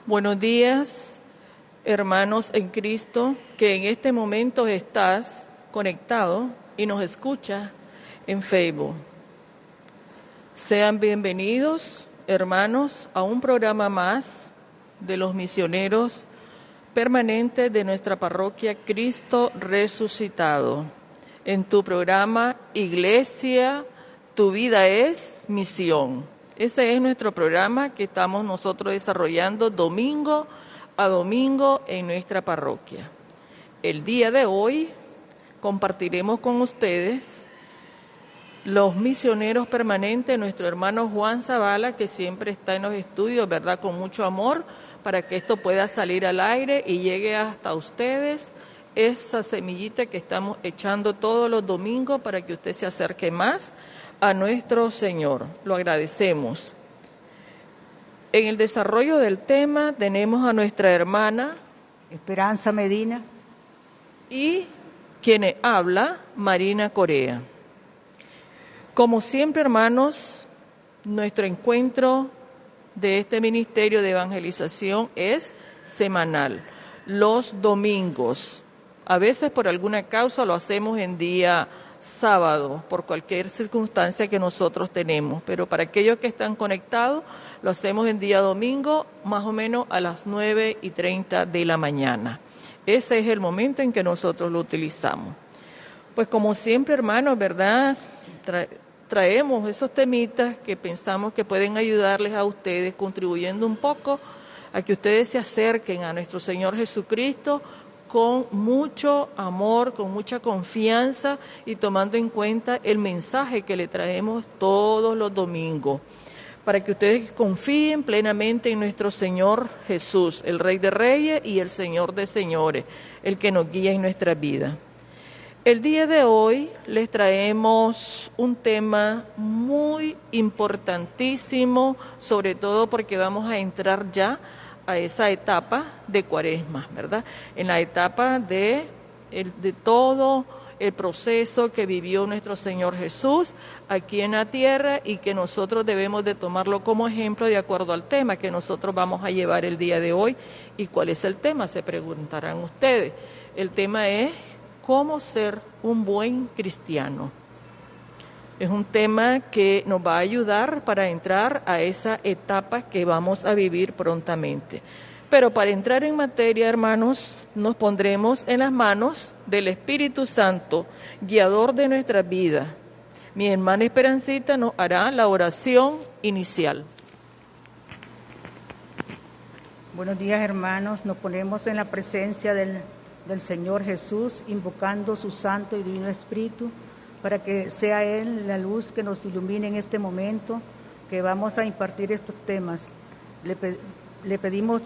Buenos días, hermanos en Cristo, que en este momento estás conectado y nos escuchas en Facebook. Sean bienvenidos, hermanos, a un programa más de los misioneros permanentes de nuestra parroquia Cristo Resucitado. En tu programa Iglesia, tu vida es misión. Ese es nuestro programa que estamos nosotros desarrollando domingo a domingo en nuestra parroquia. El día de hoy compartiremos con ustedes los misioneros permanentes, nuestro hermano Juan Zavala, que siempre está en los estudios, ¿verdad?, con mucho amor, para que esto pueda salir al aire y llegue hasta ustedes esa semillita que estamos echando todos los domingos para que usted se acerque más a nuestro Señor. Lo agradecemos. En el desarrollo del tema tenemos a nuestra hermana Esperanza Medina y quien habla, Marina Corea. Como siempre, hermanos, nuestro encuentro de este ministerio de evangelización es semanal, los domingos. A veces por alguna causa lo hacemos en día sábado, por cualquier circunstancia que nosotros tenemos, pero para aquellos que están conectados, lo hacemos en día domingo, más o menos a las 9:30 de la mañana. Ese es el momento en que nosotros lo utilizamos. Pues como siempre, hermanos, ¿verdad?, traemos esos temitas que pensamos que pueden ayudarles a ustedes, contribuyendo un poco a que ustedes se acerquen a nuestro Señor Jesucristo con mucho amor, con mucha confianza y tomando en cuenta el mensaje que le traemos todos los domingos, para que ustedes confíen plenamente en nuestro Señor Jesús, el Rey de Reyes y el Señor de Señores, el que nos guía en nuestra vida. El día de hoy les traemos un tema muy importantísimo, sobre todo porque vamos a entrar ya a esa etapa de Cuaresma, ¿verdad? En la etapa de todo el proceso que vivió nuestro Señor Jesús aquí en la tierra y que nosotros debemos de tomarlo como ejemplo de acuerdo al tema que nosotros vamos a llevar el día de hoy. ¿Y cuál es el tema?, se preguntarán ustedes. El tema es cómo ser un buen cristiano. Es un tema que nos va a ayudar para entrar a esa etapa que vamos a vivir prontamente. Pero para entrar en materia, hermanos, nos pondremos en las manos del Espíritu Santo, guiador de nuestra vida. Mi hermana Esperancita nos hará la oración inicial. Buenos días, hermanos. Nos ponemos en la presencia del Señor Jesús, invocando su Santo y Divino Espíritu, para que sea Él la luz que nos ilumine en este momento que vamos a impartir estos temas. Le pedimos,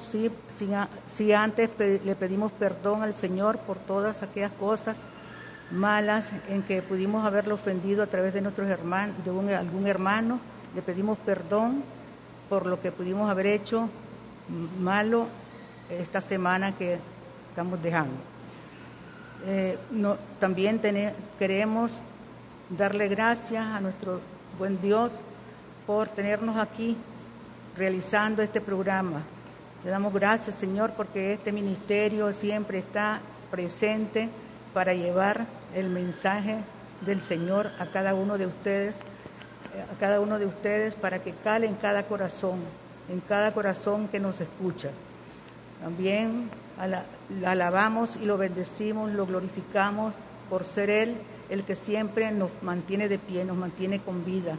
le pedimos perdón al Señor por todas aquellas cosas malas en que pudimos haberlo ofendido a través de nuestros hermanos, de algún hermano. Le pedimos perdón por lo que pudimos haber hecho malo esta semana que estamos dejando. También queremos darle gracias a nuestro buen Dios por tenernos aquí realizando este programa. Le damos gracias, Señor, porque este ministerio siempre está presente para llevar el mensaje del Señor a cada uno de ustedes, para que cale en cada corazón que nos escucha. También la alabamos y lo bendecimos, lo glorificamos por ser Él el que siempre nos mantiene de pie, nos mantiene con vida.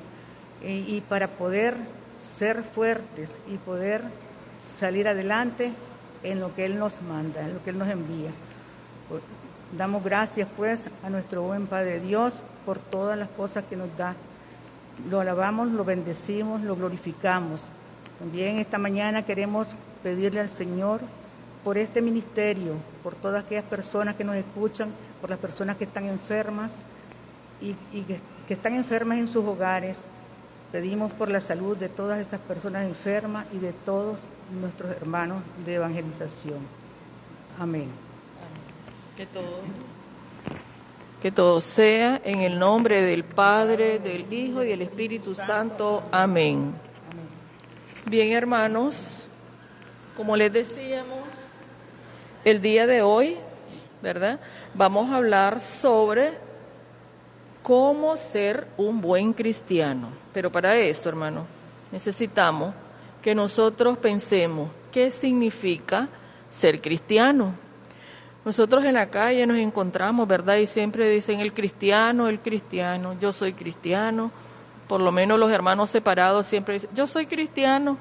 Y para poder ser fuertes y poder salir adelante en lo que Él nos manda, en lo que Él nos envía. Damos gracias pues a nuestro buen Padre Dios por todas las cosas que nos da. Lo alabamos, lo bendecimos, lo glorificamos. También esta mañana queremos pedirle al Señor por este ministerio, por todas aquellas personas que nos escuchan, por las personas que están enfermas y que están enfermas en sus hogares. Pedimos por la salud de todas esas personas enfermas y de todos nuestros hermanos de evangelización. Amén. Que todo sea en el nombre del Padre, del Hijo y del Espíritu Santo. Amén. Bien, hermanos, Como les decíamos, el día de hoy, ¿verdad? Vamos a hablar sobre cómo ser un buen cristiano. Pero para eso, hermano, necesitamos que nosotros pensemos qué significa ser cristiano. Nosotros en la calle nos encontramos, ¿verdad? Y siempre dicen el cristiano, yo soy cristiano. Por lo menos los hermanos separados siempre dicen, yo soy cristiano.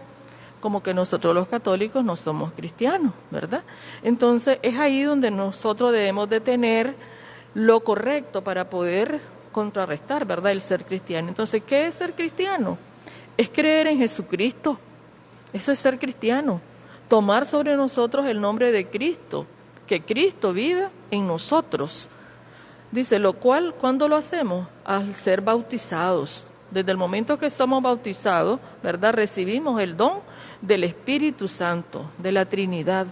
Como que nosotros los católicos no somos cristianos, ¿verdad? Entonces es ahí donde nosotros debemos de tener lo correcto para poder contrarrestar, ¿verdad? El ser cristiano. Entonces, ¿qué es ser cristiano? Es creer en Jesucristo. Eso es ser cristiano. Tomar sobre nosotros el nombre de Cristo, que Cristo vive en nosotros. Dice, lo cual, ¿cuándo lo hacemos? Al ser bautizados. Desde el momento que somos bautizados, ¿verdad? Recibimos el don del Espíritu Santo, de la Trinidad.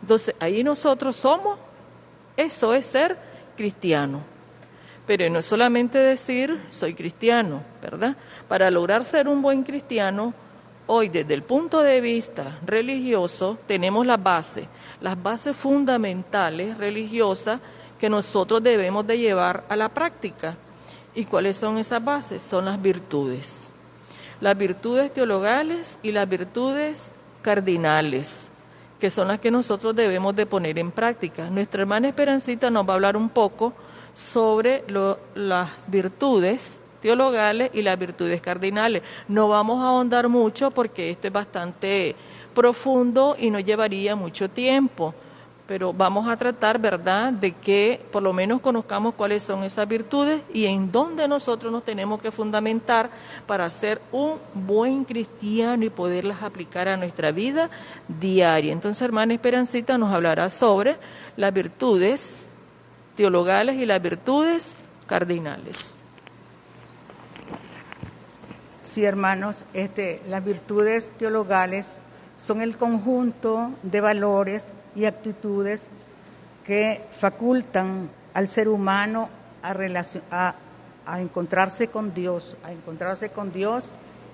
Entonces, ahí nosotros somos, eso es ser cristiano. Pero no es solamente decir, soy cristiano, ¿verdad? Para lograr ser un buen cristiano, hoy desde el punto de vista religioso, tenemos las bases fundamentales religiosas que nosotros debemos de llevar a la práctica. ¿Y cuáles son esas bases? Son las virtudes teologales y las virtudes cardinales, que son las que nosotros debemos de poner en práctica. Nuestra hermana Esperancita nos va a hablar un poco sobre las virtudes teologales y las virtudes cardinales. No vamos a ahondar mucho porque esto es bastante profundo y nos llevaría mucho tiempo, pero vamos a tratar, ¿verdad?, de que por lo menos conozcamos cuáles son esas virtudes y en dónde nosotros nos tenemos que fundamentar para ser un buen cristiano y poderlas aplicar a nuestra vida diaria. Entonces, hermana Esperancita nos hablará sobre las virtudes teologales y las virtudes cardinales. Sí, hermanos, las virtudes teologales son el conjunto de valores y actitudes que facultan al ser humano a encontrarse con Dios,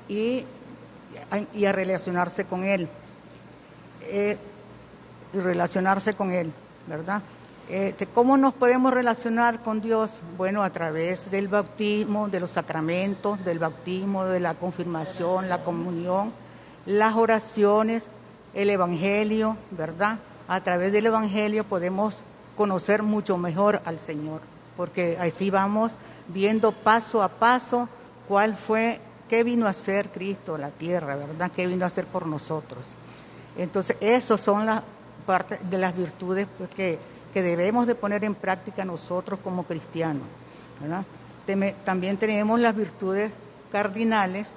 y a relacionarse con Él, ¿verdad? ¿Cómo nos podemos relacionar con Dios? Bueno, a través del bautismo, de los sacramentos, del bautismo, de la confirmación, la comunión, las oraciones, el Evangelio, ¿verdad? A través del Evangelio podemos conocer mucho mejor al Señor, porque así vamos viendo paso a paso qué vino a hacer Cristo a la tierra, ¿verdad? ¿Qué vino a hacer por nosotros? Entonces, esas son las partes de las virtudes pues, que debemos de poner en práctica nosotros como cristianos, ¿verdad? También tenemos las virtudes cardinales,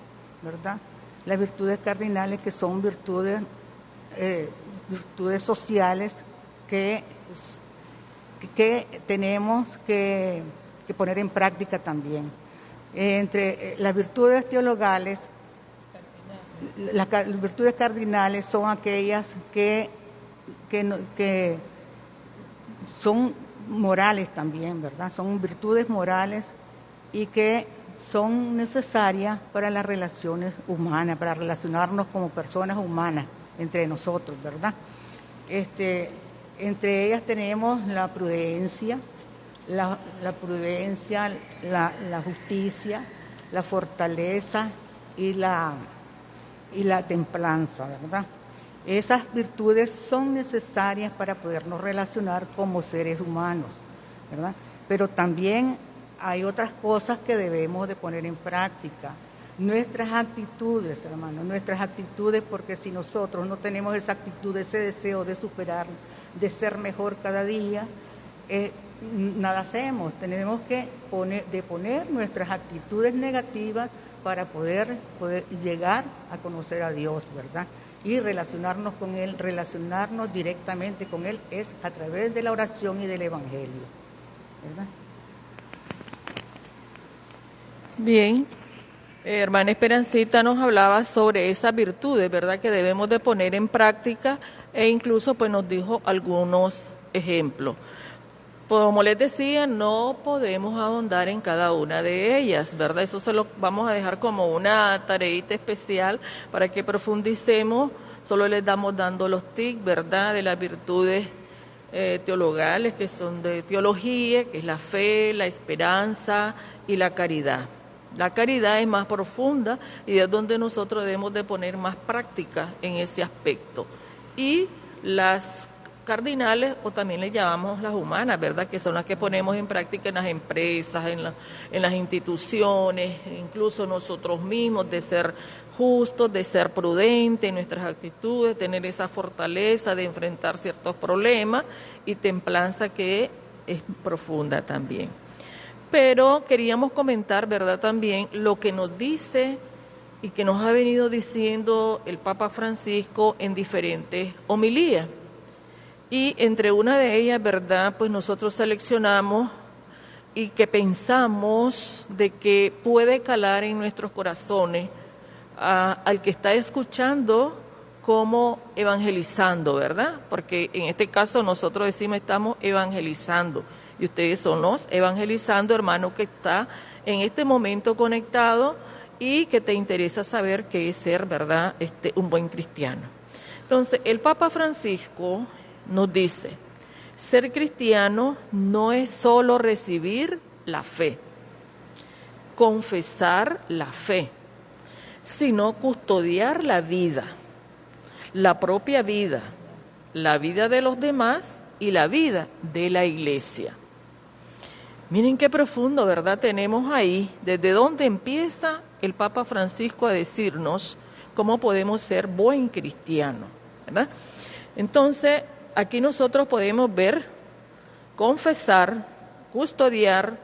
¿verdad? Las virtudes cardinales que son virtudes sociales que tenemos que poner en práctica también. Entre las virtudes teologales, las virtudes cardinales son aquellas que son morales también, ¿verdad? Son virtudes morales y que son necesarias para las relaciones humanas, para relacionarnos como personas humanas entre nosotros, ¿verdad? Entre ellas tenemos la prudencia, la justicia, la fortaleza y la templanza, ¿verdad? Esas virtudes son necesarias para podernos relacionar como seres humanos, ¿verdad? Pero también hay otras cosas que debemos de poner en práctica. Nuestras actitudes, hermanos, porque si nosotros no tenemos esa actitud, ese deseo de superar, de ser mejor cada día, nada hacemos. Tenemos que poner nuestras actitudes negativas para poder llegar a conocer a Dios, ¿verdad? Y relacionarnos con Él, relacionarnos directamente con Él es a través de la oración y del Evangelio, ¿verdad? Bien, hermana Esperancita nos hablaba sobre esas virtudes, ¿verdad?, que debemos de poner en práctica e incluso pues nos dijo algunos ejemplos. Como les decía, no podemos ahondar en cada una de ellas, ¿verdad? Eso se lo vamos a dejar como una tareita especial para que profundicemos solo les damos dando los tics, ¿verdad?, de las virtudes teologales, que son de teología, que es la fe, la esperanza y la caridad. La caridad es más profunda y es donde nosotros debemos de poner más práctica en ese aspecto. Y las cardinales, o también les llamamos las humanas, ¿verdad?, que son las que ponemos en práctica en las empresas, en las instituciones, incluso nosotros mismos, de ser justos, de ser prudentes en nuestras actitudes, tener esa fortaleza de enfrentar ciertos problemas y templanza que es profunda también. Pero queríamos comentar, ¿verdad?, también lo que nos dice y que nos ha venido diciendo el Papa Francisco en diferentes homilías. Y entre una de ellas, ¿verdad?, pues nosotros seleccionamos y que pensamos de que puede calar en nuestros corazones al que está escuchando como evangelizando, ¿verdad? Porque en este caso nosotros decimos estamos evangelizando y ustedes son los evangelizando, hermano, que está en este momento conectado y que te interesa saber qué es ser, ¿verdad?, un buen cristiano. Entonces, el Papa Francisco nos dice, ser cristiano no es solo recibir la fe, confesar la fe, sino custodiar la vida, la propia vida, la vida de los demás y la vida de la iglesia. Miren qué profundo, ¿verdad?, tenemos ahí, desde dónde empieza el Papa Francisco a decirnos cómo podemos ser buen cristiano, ¿verdad? Entonces, aquí nosotros podemos ver, confesar, custodiar.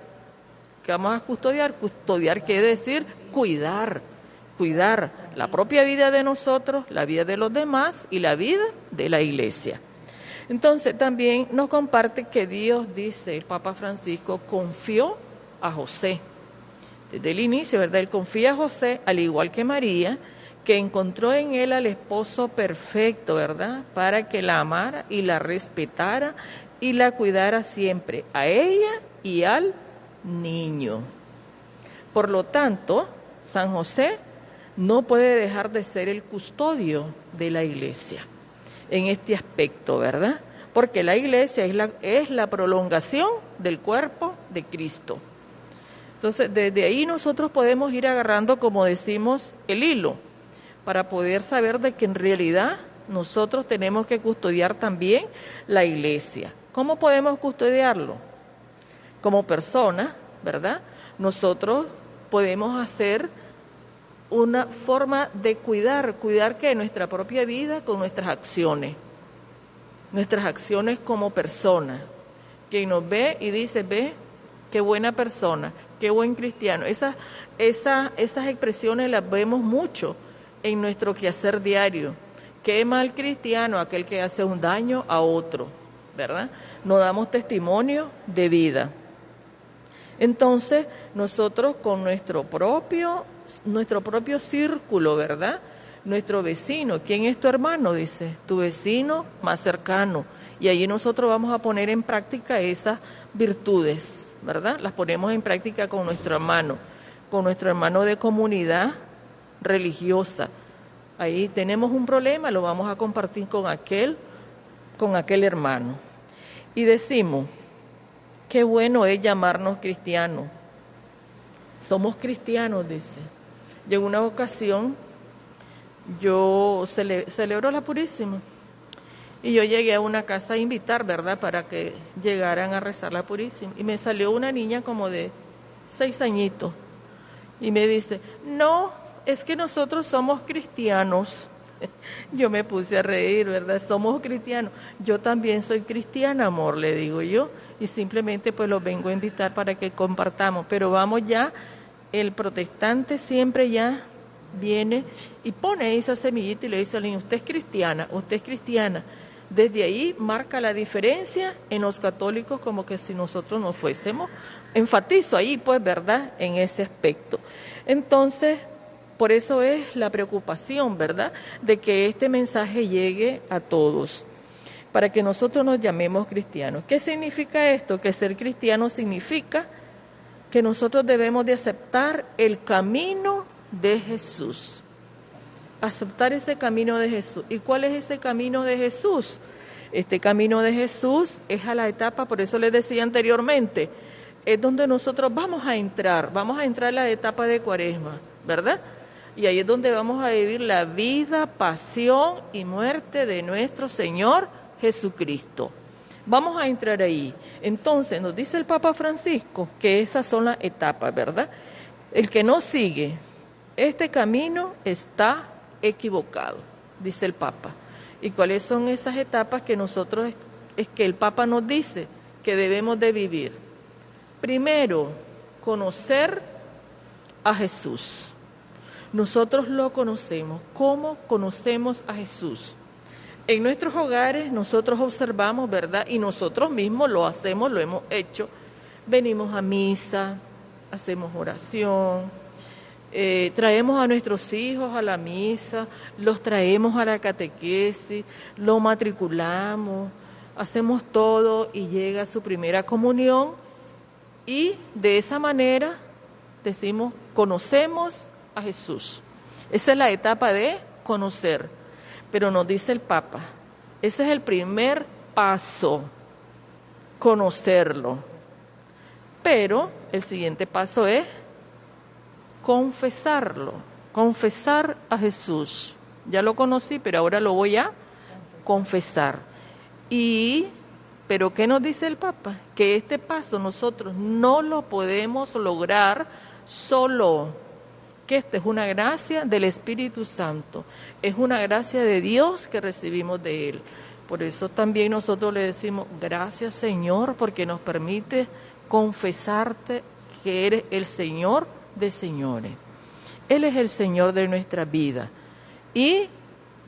¿Qué vamos a custodiar? Custodiar quiere decir cuidar la propia vida de nosotros, la vida de los demás y la vida de la iglesia. Entonces también nos comparte que Dios, dice el Papa Francisco, confió a José. Desde el inicio, ¿verdad?, él confía a José, al igual que María, que encontró en él al esposo perfecto, ¿verdad?, para que la amara y la respetara y la cuidara siempre, a ella y al niño. Por lo tanto, San José no puede dejar de ser el custodio de la iglesia en este aspecto, ¿verdad?, porque la iglesia es la prolongación del cuerpo de Cristo. Entonces, desde ahí nosotros podemos ir agarrando, como decimos, el hilo, para poder saber de que en realidad nosotros tenemos que custodiar también la iglesia. ¿Cómo podemos custodiarlo? Como persona, ¿verdad? Nosotros podemos hacer una forma de cuidar que nuestra propia vida con nuestras acciones como persona. Quien nos ve y dice, ve, qué buena persona, qué buen cristiano. Esas expresiones las vemos mucho en nuestro quehacer diario. Qué mal cristiano aquel que hace un daño a otro, ¿verdad? No damos testimonio de vida. Entonces, nosotros con nuestro propio círculo, ¿verdad?, nuestro vecino, ¿quién es tu hermano?, dice, tu vecino más cercano. Y allí nosotros vamos a poner en práctica esas virtudes, ¿verdad? Las ponemos en práctica con nuestro hermano de comunidad religiosa. Ahí tenemos un problema, lo vamos a compartir con aquel hermano. Y decimos, qué bueno es llamarnos cristianos. Somos cristianos, dice. Y en una ocasión yo celebro la Purísima y yo llegué a una casa a invitar, ¿verdad?, para que llegaran a rezar la Purísima. Y me salió una niña como de 6 añitos y me dice, no, es que nosotros somos cristianos. Yo me puse a reír, ¿verdad? Somos cristianos. Yo también soy cristiana, amor, le digo yo. Y simplemente pues los vengo a invitar para que compartamos. Pero vamos ya, el protestante siempre ya viene y pone esa semillita y le dice al niño, usted es cristiana. Desde ahí marca la diferencia en los católicos, como que si nosotros no fuésemos. Enfatizo ahí, pues, ¿verdad?, en ese aspecto. Entonces, por eso es la preocupación, ¿verdad?, de que este mensaje llegue a todos, para que nosotros nos llamemos cristianos. ¿Qué significa esto? Que ser cristiano significa que nosotros debemos de aceptar el camino de Jesús. aceptar ese camino de Jesús. ¿Y cuál es ese camino de Jesús? Este camino de Jesús es a la etapa, por eso les decía anteriormente, es donde nosotros vamos a entrar a la etapa de Cuaresma, ¿verdad? Y ahí es donde vamos a vivir la vida, pasión y muerte de nuestro Señor Jesucristo. Vamos a entrar ahí. Entonces nos dice el Papa Francisco que esas son las etapas, ¿verdad? El que no sigue este camino está equivocado, dice el Papa. ¿Y cuáles son esas etapas que nosotros, es que el Papa nos dice que debemos de vivir? Primero, conocer a Jesús. Nosotros lo conocemos. ¿Cómo conocemos a Jesús? En nuestros hogares nosotros observamos, ¿verdad? Y nosotros mismos lo hacemos, lo hemos hecho. Venimos a misa, hacemos oración, traemos a nuestros hijos a la misa, los traemos a la catequesis, lo matriculamos, hacemos todo y llega su primera comunión y de esa manera decimos, conocemos a Jesús. Esa es la etapa de conocer. Pero nos dice el Papa, ese es el primer paso, conocerlo. Pero el siguiente paso es confesarlo, confesar a Jesús. Ya lo conocí, pero ahora lo voy a confesar. Pero ¿qué nos dice el Papa? Que este paso nosotros no lo podemos lograr solo, que esta es una gracia del Espíritu Santo, es una gracia de Dios que recibimos de Él. Por eso también nosotros le decimos, gracias Señor, porque nos permite confesarte que eres el Señor de señores. Él es el Señor de nuestra vida. Y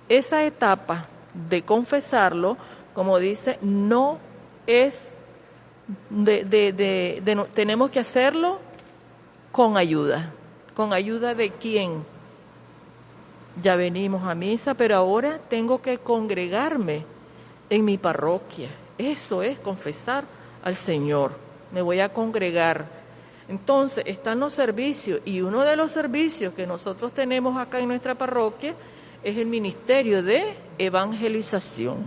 esa etapa de confesarlo, como dice, no es tenemos que hacerlo con ayuda. ¿Con ayuda de quién? Ya venimos a misa, pero ahora tengo que congregarme en mi parroquia. Eso es confesar al Señor. Me voy a congregar. Entonces, están los servicios, y uno de los servicios que nosotros tenemos acá en nuestra parroquia es el ministerio de evangelización.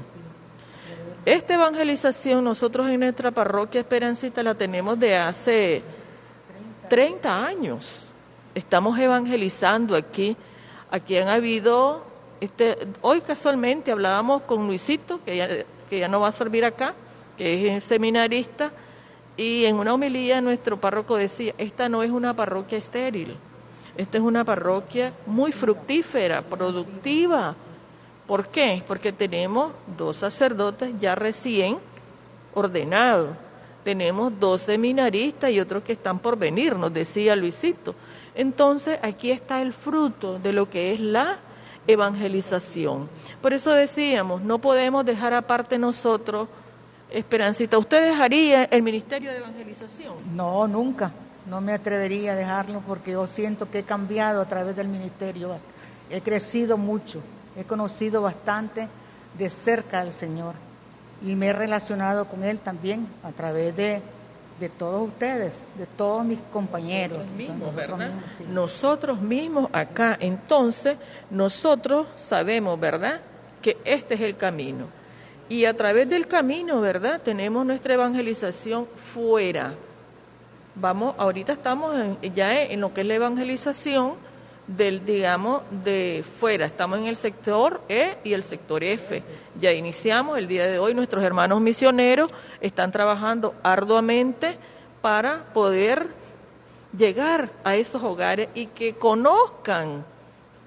Esta evangelización nosotros en nuestra parroquia Esperancita la tenemos de hace 30 años. Estamos evangelizando aquí. Aquí han habido, hoy casualmente hablábamos con Luisito, que ya no va a servir acá, que es seminarista, y en una homilía nuestro párroco decía, esta no es una parroquia estéril, esta es una parroquia muy fructífera, productiva. ¿Por qué? Porque tenemos 2 sacerdotes ya recién ordenados, tenemos 2 seminaristas y otros que están por venir, nos decía Luisito. Entonces, aquí está el fruto de lo que es la evangelización. Por eso decíamos, no podemos dejar aparte nosotros, Esperancita, ¿usted dejaría el ministerio de evangelización? No, nunca. No me atrevería a dejarlo porque yo siento que he cambiado a través del ministerio. He crecido mucho, he conocido bastante de cerca al Señor y me he relacionado con Él también a través de todos ustedes, de todos mis compañeros. Nosotros mismos, ¿verdad? Sí. Nosotros mismos acá. Entonces, nosotros sabemos, ¿verdad?, que este es el camino. Y a través del camino, ¿verdad?, tenemos nuestra evangelización fuera. Ahorita estamos ya en lo que es la evangelización de fuera. Estamos en el sector E y el sector F. Ya iniciamos el día de hoy. Nuestros hermanos misioneros están trabajando arduamente para poder llegar a esos hogares y que conozcan,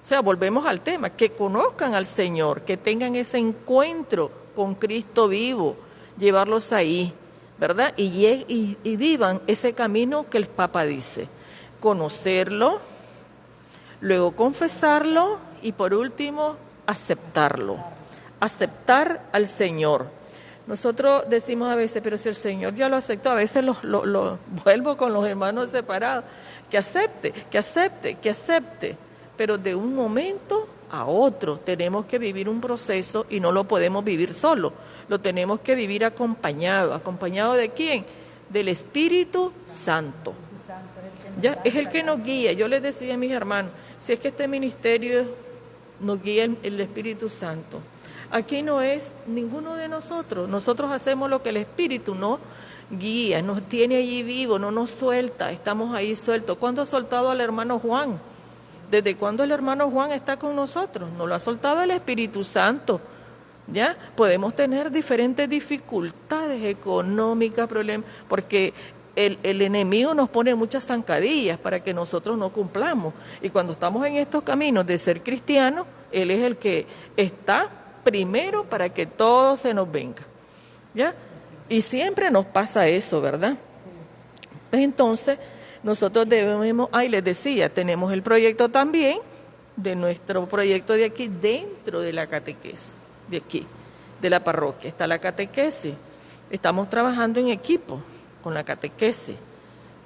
o sea, volvemos al tema, que conozcan al Señor, que tengan ese encuentro con Cristo vivo, llevarlos ahí, ¿verdad? Y vivan ese camino que el Papa dice, conocerlo, luego confesarlo y por último aceptarlo, aceptar al Señor. Nosotros decimos a veces, pero si el Señor ya lo aceptó, a veces lo vuelvo con los hermanos separados, que acepte, pero de un momento a otro tenemos que vivir un proceso y no lo podemos vivir solo, lo tenemos que vivir acompañado. ¿Acompañado de quién? Del Espíritu Santo. Ya es el que nos guía. Yo les decía a mis hermanos, si es que este ministerio nos guía el Espíritu Santo. Aquí no es ninguno de nosotros. Nosotros hacemos lo que el Espíritu nos guía, nos tiene allí vivo, no nos suelta, estamos ahí sueltos. ¿Cuándo ha soltado al hermano Juan? ¿Desde cuándo el hermano Juan está con nosotros? Nos lo ha soltado el Espíritu Santo. ¿Ya? Podemos tener diferentes dificultades económicas, problemas, porque el enemigo nos pone muchas zancadillas para que nosotros no cumplamos. Y cuando estamos en estos caminos de ser cristianos, Él es el que está primero para que todo se nos venga. ¿Ya? Y siempre nos pasa eso, ¿verdad? Entonces, nosotros debemos, les decía, tenemos el proyecto también de nuestro proyecto de aquí dentro de la catequesis, de aquí, de la parroquia. Está la catequesis. Estamos trabajando en equipo con la catequesis,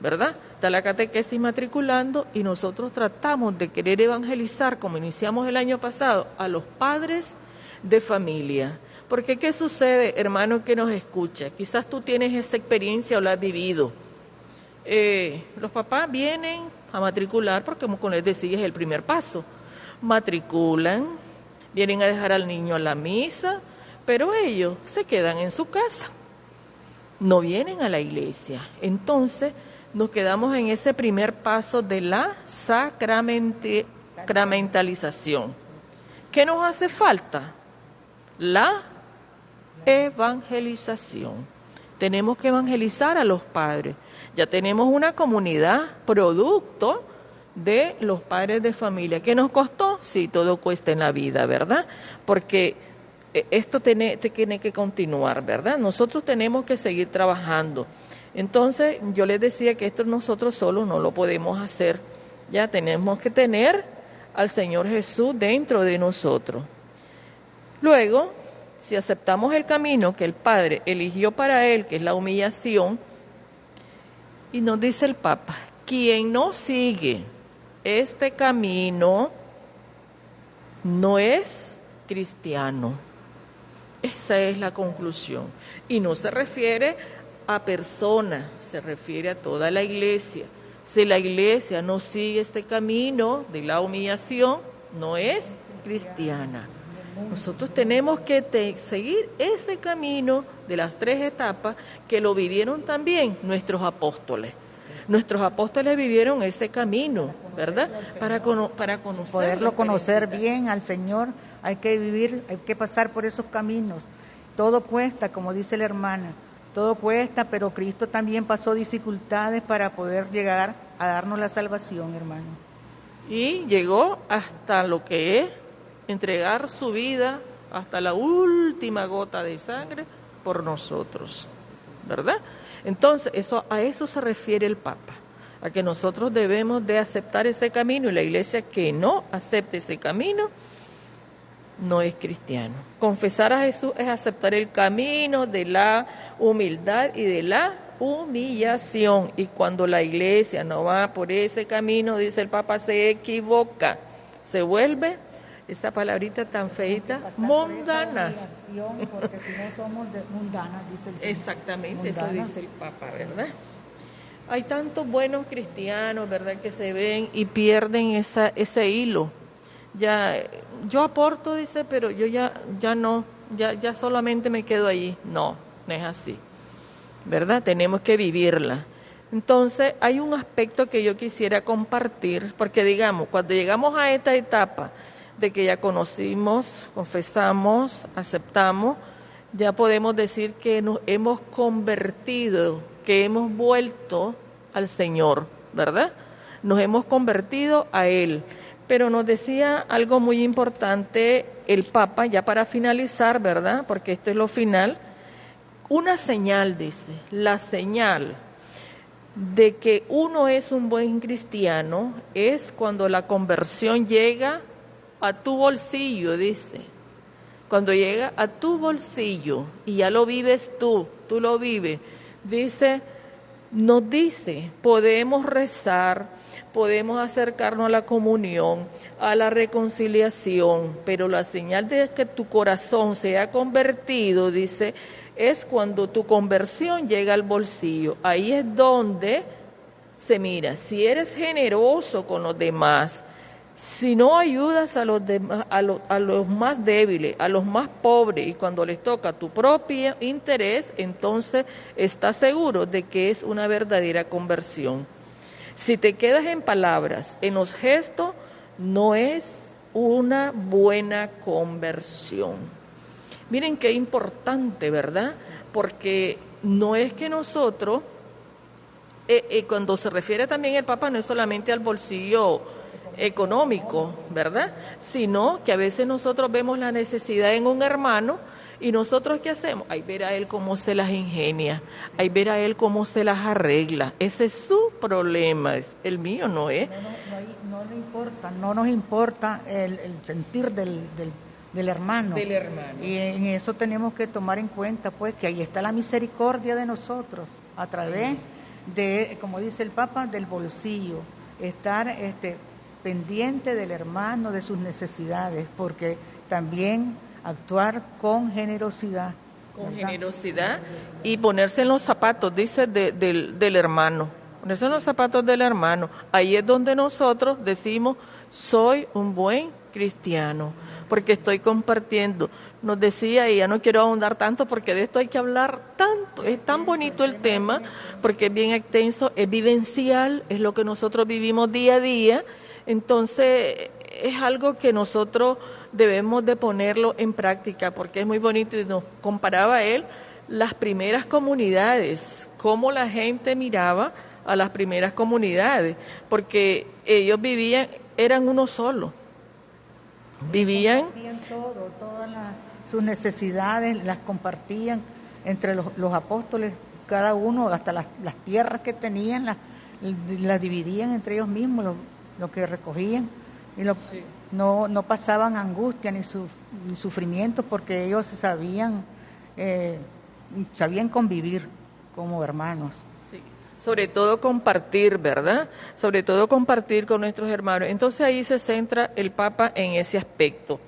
¿verdad? Está la catequesis matriculando y nosotros tratamos de querer evangelizar, como iniciamos el año pasado, a los padres de familia. Porque ¿qué sucede, hermano que nos escucha? Quizás tú tienes esa experiencia o la has vivido. Los papás vienen a matricular porque, como les decía, es el primer paso. Matriculan, vienen a dejar al niño a la misa, pero ellos se quedan en su casa. No vienen a la iglesia. Entonces, nos quedamos en ese primer paso de la sacramentalización. ¿Qué nos hace falta? La evangelización. Tenemos que evangelizar a los padres. Ya tenemos una comunidad producto de los padres de familia. ¿Qué nos costó? Sí, todo cuesta en la vida, ¿verdad? Porque esto tiene que continuar, ¿verdad? Nosotros tenemos que seguir trabajando. Entonces, yo les decía que esto nosotros solos no lo podemos hacer. Ya tenemos que tener al Señor Jesús dentro de nosotros. Luego, si aceptamos el camino que el Padre eligió para Él, que es la humillación, y nos dice el Papa, quien no sigue este camino no es cristiano. Esa es la conclusión. Y no se refiere a personas, se refiere a toda la iglesia. Si la iglesia no sigue este camino de la humillación, no es cristiana. Nosotros tenemos que seguir ese camino de las 3 etapas que lo vivieron también nuestros apóstoles. Nuestros apóstoles vivieron ese camino, ¿verdad? Para conocer. Poderlo conocer bien al Señor, hay que vivir, hay que pasar por esos caminos. Todo cuesta, como dice la hermana, todo cuesta, pero Cristo también pasó dificultades para poder llegar a darnos la salvación, hermano. Y llegó hasta lo que es entregar su vida hasta la última gota de sangre por nosotros, ¿verdad? Entonces, a eso se refiere el Papa, a que nosotros debemos de aceptar ese camino, y la iglesia que no acepte ese camino no es cristiano. Confesar a Jesús es aceptar el camino de la humildad y de la humillación, y cuando la iglesia no va por ese camino, dice el Papa, se equivoca, se vuelve, esa palabrita tan feita, mundana. Porque si no somos mundanas, dice el Señor. Exactamente, mundana. Eso dice el Papa, ¿verdad? Hay tantos buenos cristianos, ¿verdad?, que se ven y pierden ese hilo. Ya, yo aporto, dice, pero yo ya no, ya solamente me quedo allí. No es así, ¿verdad? Tenemos que vivirla. Entonces, hay un aspecto que yo quisiera compartir, porque digamos, cuando llegamos a esta etapa de que ya conocimos, confesamos, aceptamos, ya podemos decir que nos hemos convertido, que hemos vuelto al Señor, ¿verdad? Nos hemos convertido a Él. Pero nos decía algo muy importante el Papa, ya para finalizar, ¿verdad? Porque esto es lo final. Una señal, dice, la señal de que uno es un buen cristiano es cuando la conversión llega a tu bolsillo, dice. Cuando llega a tu bolsillo y ya lo vives tú lo vives, dice, nos dice, podemos rezar, podemos acercarnos a la comunión, a la reconciliación, pero la señal de que tu corazón se ha convertido, dice, es cuando tu conversión llega al bolsillo. Ahí es donde se mira, si eres generoso con los demás, Si no ayudas a los demás, a los más débiles, a los más pobres, y cuando les toca tu propio interés, entonces estás seguro de que es una verdadera conversión. Si te quedas en palabras, en los gestos, no es una buena conversión. Miren qué importante, ¿verdad? Porque no es que nosotros, cuando se refiere también el Papa, no es solamente al bolsillo económico, ¿verdad? Sino que a veces nosotros vemos la necesidad en un hermano y nosotros ¿qué hacemos? Ahí ver a él cómo se las ingenia, ahí ver a él cómo se las arregla. Ese es su problema, es el mío no es. No nos importa el sentir del hermano. Del hermano. Y en eso tenemos que tomar en cuenta, pues, que ahí está la misericordia de nosotros, a través de, como dice el Papa, del bolsillo, estar pendiente del hermano, de sus necesidades, porque también actuar con generosidad. Con ¿verdad? Generosidad y ponerse en los zapatos, dice, del hermano. Ponerse en los zapatos del hermano. Ahí es donde nosotros decimos, soy un buen cristiano, porque estoy compartiendo. Nos decía, y ya no quiero ahondar tanto, porque de esto hay que hablar tanto. Es tan bonito el tema, porque es bien extenso, es vivencial, es lo que nosotros vivimos día a día. Entonces, es algo que nosotros debemos de ponerlo en práctica, porque es muy bonito, y nos comparaba él las primeras comunidades, cómo la gente miraba a las primeras comunidades, porque ellos vivían, eran uno solo, vivían todas sus necesidades las compartían entre los apóstoles, cada uno, hasta las tierras que tenían, las dividían entre ellos mismos, lo que recogían, y sí. No pasaban angustia ni sufrimientos, porque ellos sabían convivir como hermanos. Sí. Sobre todo compartir, ¿verdad? Sobre todo compartir con nuestros hermanos. Entonces ahí se centra el Papa en ese aspecto,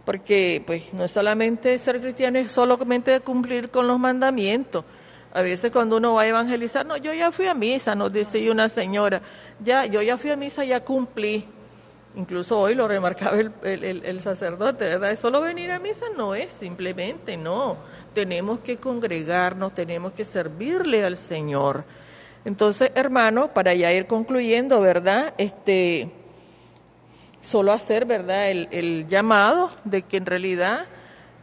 porque pues no es solamente ser cristiano, es solamente cumplir con los mandamientos. A veces cuando uno va a evangelizar, no, yo ya fui a misa, nos decía una señora, yo ya fui a misa, ya cumplí. Incluso hoy lo remarcaba el sacerdote, ¿verdad? Solo venir a misa no es simplemente, no. Tenemos que congregarnos, tenemos que servirle al Señor. Entonces, hermano, para ya ir concluyendo, ¿verdad? Solo hacer, ¿verdad? El llamado de que en realidad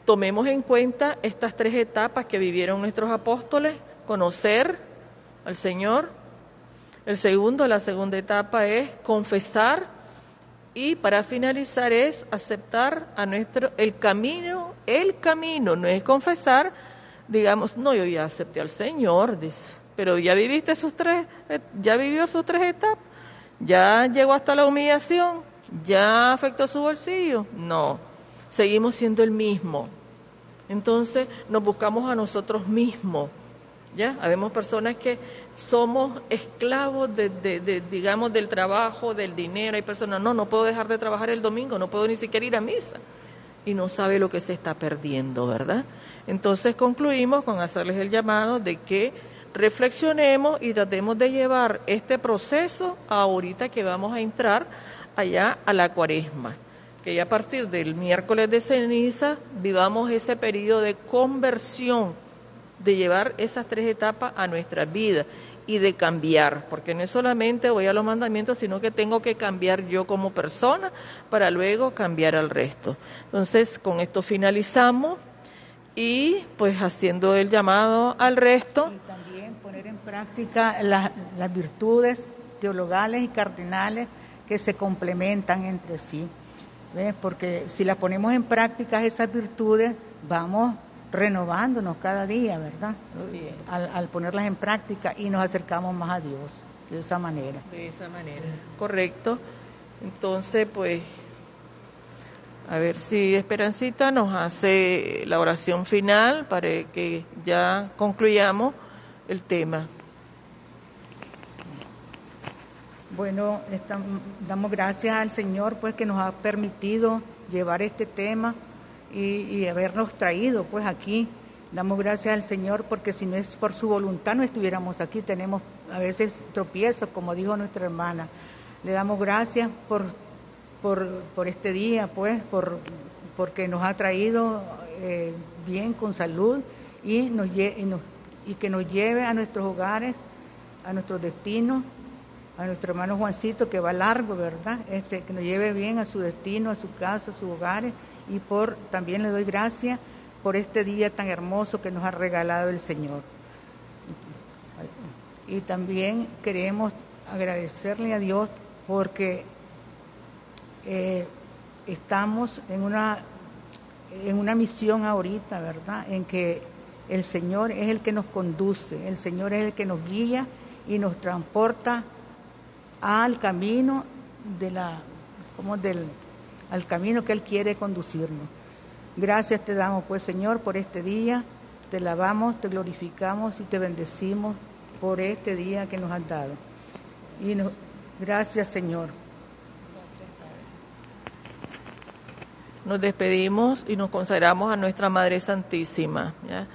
tomemos en cuenta estas 3 etapas que vivieron nuestros apóstoles: conocer al Señor. La segunda etapa es confesar. Y para finalizar es aceptar el camino, no es confesar, digamos, no, yo ya acepté al Señor, dice, pero ya vivió sus 3 etapas, ya llegó hasta la humillación, ya afectó su bolsillo, no, seguimos siendo el mismo. Entonces nos buscamos a nosotros mismos, ¿ya? Habemos personas que somos esclavos digamos, del trabajo, del dinero. Hay personas, no puedo dejar de trabajar el domingo, no puedo ni siquiera ir a misa. Y no sabe lo que se está perdiendo, ¿verdad? Entonces concluimos con hacerles el llamado de que reflexionemos y tratemos de llevar este proceso ahorita que vamos a entrar allá a la Cuaresma. Que ya a partir del miércoles de ceniza vivamos ese periodo de conversión, de llevar esas 3 etapas a nuestra vida y de cambiar, porque no es solamente voy a los mandamientos, sino que tengo que cambiar yo como persona para luego cambiar al resto. Entonces, con esto finalizamos y pues haciendo el llamado al resto. Y también poner en práctica las virtudes teologales y cardinales que se complementan entre sí. ¿Ves? Porque si las ponemos en práctica esas virtudes, vamos renovándonos cada día, ¿verdad? Sí. Al ponerlas en práctica, y nos acercamos más a Dios de esa manera. De esa manera, correcto. Entonces, pues, a ver si Esperancita nos hace la oración final para que ya concluyamos el tema. Bueno, damos gracias al Señor, pues, que nos ha permitido llevar este tema y habernos traído pues aquí. Damos gracias al Señor, porque si no es por su voluntad no estuviéramos aquí. Tenemos a veces tropiezos, como dijo nuestra hermana. Le damos gracias por por este día, pues, porque nos ha traído bien con salud y que nos lleve a nuestros hogares, a nuestros destinos, a nuestro hermano Juancito, que va largo, ¿verdad? Que nos lleve bien a su destino, a su casa, a sus hogares, y también le doy gracias por este día tan hermoso que nos ha regalado el Señor. Y también queremos agradecerle a Dios porque estamos en una misión ahorita, ¿verdad? En que el Señor es el que nos conduce, el Señor es el que nos guía y nos transporta al camino al camino que Él quiere conducirnos. Gracias te damos, pues, Señor, por este día. Te alabamos, te glorificamos y te bendecimos por este día que nos has dado. Gracias, Señor. Nos despedimos y nos consagramos a nuestra Madre Santísima, ¿ya?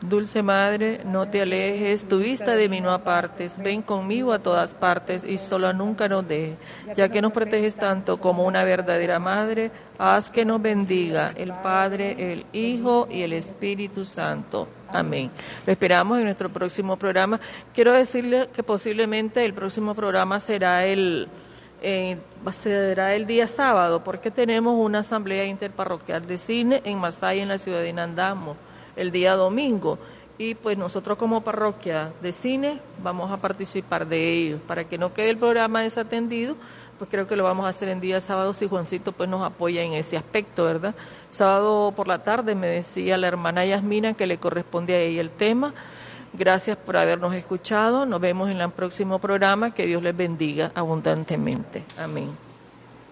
Dulce Madre, no te alejes, tu vista de mí no apartes, ven conmigo a todas partes y sola nunca nos dejes, ya que nos proteges tanto como una verdadera Madre, haz que nos bendiga el Padre, el Hijo y el Espíritu Santo. Amén. Lo esperamos en nuestro próximo programa. Quiero decirle que posiblemente el próximo programa será el día sábado, porque tenemos una asamblea interparroquial de cine en Masaya, en la ciudad de Nandamo, el día domingo, y pues nosotros como parroquia de cine vamos a participar de ello. Para que no quede el programa desatendido, pues creo que lo vamos a hacer en día sábado, si Juancito pues nos apoya en ese aspecto, ¿verdad? Sábado por la tarde me decía la hermana Yasmina que le corresponde a ella el tema. Gracias por habernos escuchado, nos vemos en el próximo programa, que Dios les bendiga abundantemente. Amén.